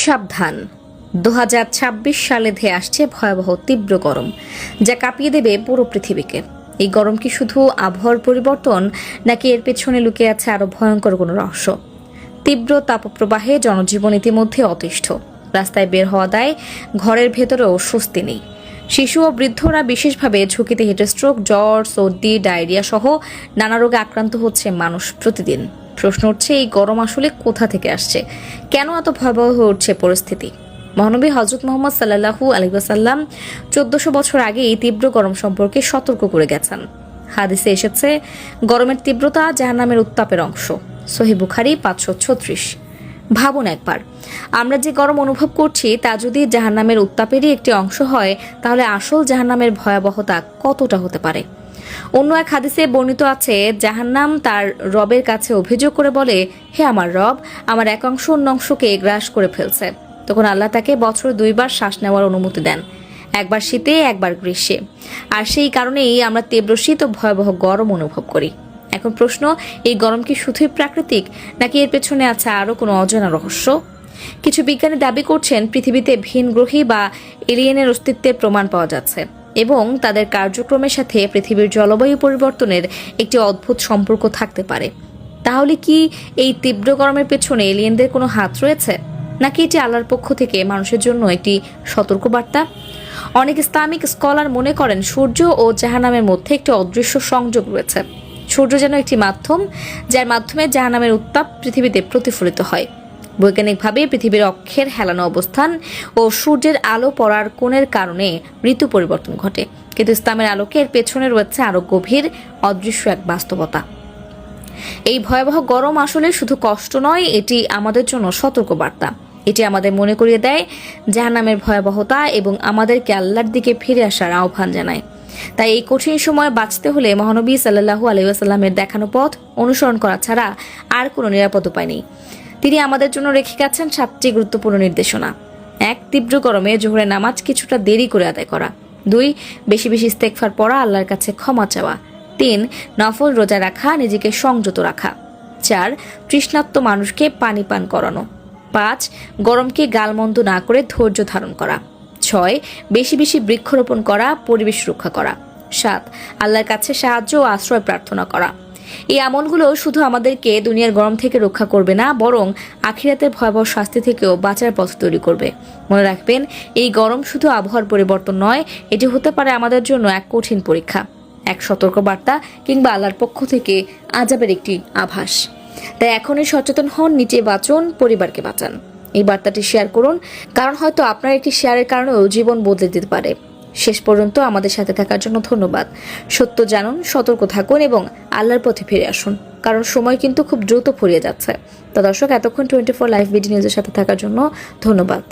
সাবধান, 2026 সালে ধেয়ে আসছে ভয়াবহ তীব্র গরম, যা কাঁপিয়ে দেবে পুরো পৃথিবীকে। এই গরম কি শুধু আবহাওয়ার পরিবর্তন, নাকি এর পেছনে লুকিয়ে আছে আরো ভয়ঙ্কর কোনো রহস্য? তীব্র তাপপ্রবাহে জনজীবন ইতিমধ্যে অতিষ্ঠ। রাস্তায় বের হওয়া দায়, ঘরের ভেতরেও স্বস্তি নেই। শিশু ও বৃদ্ধরা বিশেষভাবে ঝুঁকিতে হিটস্ট্রোক, জ্বর, সর্দি, ডায়রিয়া সহ নানা রোগে আক্রান্ত হচ্ছে মানুষ প্রতিদিন। প্রশ্ন উঠছে, এই গরম আসলে কোথা থেকে আসছে? কেন এত ভয়াবহ হয়ে উঠছে পরিস্থিতি? মহানবী হযরত মুহাম্মদ সাল্লাল্লাহু আলাইহি ওয়াসাল্লাম 1400 বছর আগে এই তীব্র গরম সম্পর্কে সতর্ক করে গেছেন। হাদিসে এসেছে, গরমের তীব্রতা জাহান্নামের উত্তাপের অংশ। সহিহ বুখারী 536। ভাবুন একবার, আমরা যে গরম অনুভব করছি তা যদি জাহান্নামের উত্তাপেরই একটি অংশ হয়, তাহলে আসল জাহান্নামের ভয়াবহতা কতটা হতে পারে? অন্য এক হাদিসে বর্ণিত আছে, জাহান্নাম তার রবের কাছে অভিযোগ করে বলে, হে আমার রব, আমার এক অংশ অন্য অংশকে গ্রাস করে ফেলছে। তখন আল্লাহ তাকে বছরে 2 বার শ্বাস নেওয়ার অনুমতি দেন, একবার শীতে, একবার গ্রীষ্মে। আর সেই কারণেই আমরা তীব্র শীত ও ভয়াবহ গরম অনুভব করি। এখন প্রশ্ন, এই গরম কি শুধুই প্রাকৃতিক, নাকি এর পেছনে আছে আরো কোনো অজানা রহস্য? কিছু বিজ্ঞানী দাবি করছেন, পৃথিবীতে ভিনগ্রহী বা এলিয়েনের অস্তিত্বের প্রমাণ পাওয়া যাচ্ছে এবং তাদের কার্যক্রমের সাথে পৃথিবীর জলবায়ু পরিবর্তনের একটি অদ্ভুত সম্পর্ক থাকতে পারে। তাহলে কি এই তীব্র গরমের পেছনে এলিয়েনদের কোনো হাত রয়েছে, নাকি এটি আল্লাহর পক্ষ থেকে মানুষের জন্য একটি সতর্কবার্তা? অনেক ইসলামিক স্কলার মনে করেন, সূর্য ও জাহান্নামের মধ্যে একটি অদৃশ্য সংযোগ রয়েছে। সূর্য যেন একটি মাধ্যম, যার মাধ্যমে জাহান্নামের উত্তাপ পৃথিবীতে প্রতিফলিত হয়। বৈজ্ঞানিকভাবে পৃথিবীর অক্ষের হেলানো অবস্থান ও সূর্যের আলো পড়ার কোণের কারণে ঋতু পরিবর্তন ঘটে, কিন্তু ইসলামের আলোকে এর পেছনে রয়েছে আরো গভীর অদৃশ্য এক বাস্তবতা। এই ভয়াবহ গরম আসলে শুধু কষ্ট নয়, এটি আমাদের জন্য সতর্কবার্তা। এটি আমাদের মনে করিয়ে দেয় জাহান্নামের ভয়াবহতা এবং আমাদেরকে আল্লাহর দিকে ফিরে আসার আহ্বান জানায়। তাই এই কঠিন সময় বাঁচতে হলে মহানবী সাল্লাল্লাহু আলাইহি ওয়াসাল্লামের দেখানো পথ অনুসরণ করা ছাড়া আর কোনো নিরাপদ উপায় নেই। তিনি আমাদের জন্য রেখে গেছেন 7টি গুরুত্বপূর্ণ নির্দেশনা। 1. তীব্র গরমে জোহরের নামাজ কিছুটা দেরি করে আদায় করা। 2. বেশি বেশি ইস্তেগফার পড়া, আল্লাহর কাছে ক্ষমা চাওয়া। 3. নফল রোজা রাখা, নিজেকে সংযত রাখা। 4. তৃষ্ণার্ত মানুষকে পানি পান করানো। 5. গরমকে গালমন্দ না করে ধৈর্য ধারণ করা। 6. বেশি বেশি বৃক্ষরোপণ করা, পরিবেশ রক্ষা করা। 7. আল্লাহর কাছে সাহায্য ও আশ্রয় প্রার্থনা করা। এই আমলগুলো শুধু আমাদেরকে দুনিয়ার গরম থেকে রক্ষা করবে না, বরং আখিরাতের ভয়াবহ শাস্তি থেকেও বাঁচার পথ তৈরি করবে। মনে রাখবেন, এই গরম শুধু আবহাওয়ার পরিবর্তন নয়, এটি হতে পারে আমাদের জন্য এক কঠিন পরীক্ষা, এক সতর্কবার্তা, কিংবা আল্লাহর পক্ষ থেকে আযাবের একটি আভাস। তাই এখনই সচেতন হন, নিজে বাঁচুন, পরিবারকে বাঁচান। এই বার্তাটি শেয়ার করুন, কারণ হয়তো আপনার একটি শেয়ারের কারণেও জীবন বদলে দিতে পারে। শেষ পর্যন্ত আমাদের সাথে থাকার জন্য ধন্যবাদ। সত্য জানুন, সতর্ক থাকুন এবং আল্লাহর পথে ফিরে আসুন, কারণ সময় কিন্তু খুব দ্রুত ফুরিয়ে যাচ্ছে। তো দর্শক, এতক্ষণ 24 লাইভ বিডি নিউজের সাথে থাকার জন্য ধন্যবাদ।